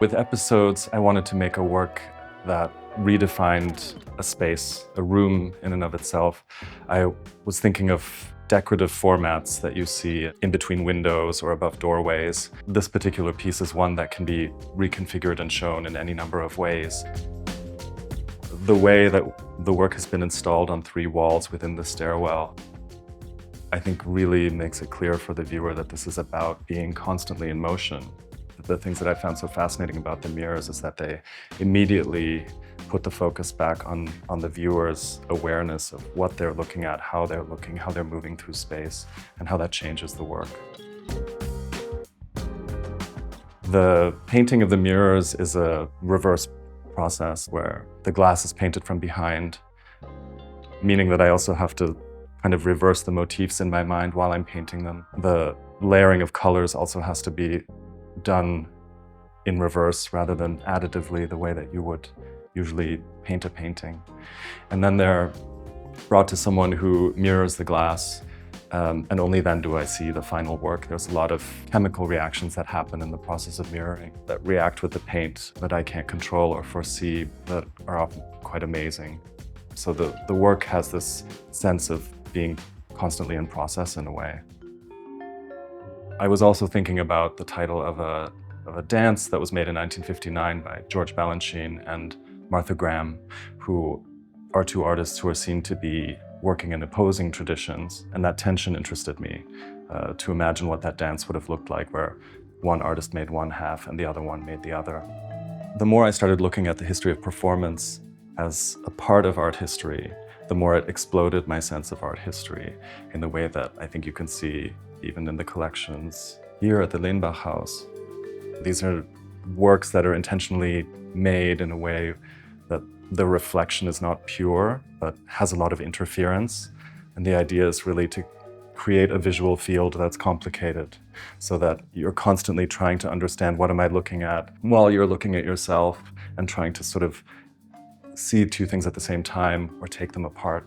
With episodes, I wanted to make a work that redefined a space, a room in and of itself. I was thinking of decorative formats that you see in between windows or above doorways. This particular piece is one that can be reconfigured and shown in any number of ways. The way that the work has been installed on 3 walls within the stairwell, I think really makes it clear for the viewer that this is about being constantly in motion. The things that I found so fascinating about the mirrors is that they immediately put the focus back on the viewer's awareness of what they're looking at, how they're looking, how they're moving through space, and how that changes the work. The painting of the mirrors is a reverse process where the glass is painted from behind, meaning that I also have to kind of reverse the motifs in my mind while I'm painting them. The layering of colors also has to be done in reverse rather than additively, the way that you would usually paint a painting. And then they're brought to someone who mirrors the glass, and only then do I see the final work. There's a lot of chemical reactions that happen in the process of mirroring that react with the paint that I can't control or foresee, that are often quite amazing. So the work has this sense of being constantly in process in a way. I was also thinking about the title of a dance that was made in 1959 by George Balanchine and Martha Graham, who are 2 artists who are seen to be working in opposing traditions. And that tension interested me, to imagine what that dance would have looked like, where one artist made one half and the other one made the other. The more I started looking at the history of performance as a part of art history, the more it exploded my sense of art history in the way that I think you can see even in the collections here at the Lehnbach House. These are works that are intentionally made in a way that the reflection is not pure, but has a lot of interference. And the idea is really to create a visual field that's complicated, so that you're constantly trying to understand, what am I looking at, while you're looking at yourself and trying to sort of see 2 things at the same time or take them apart.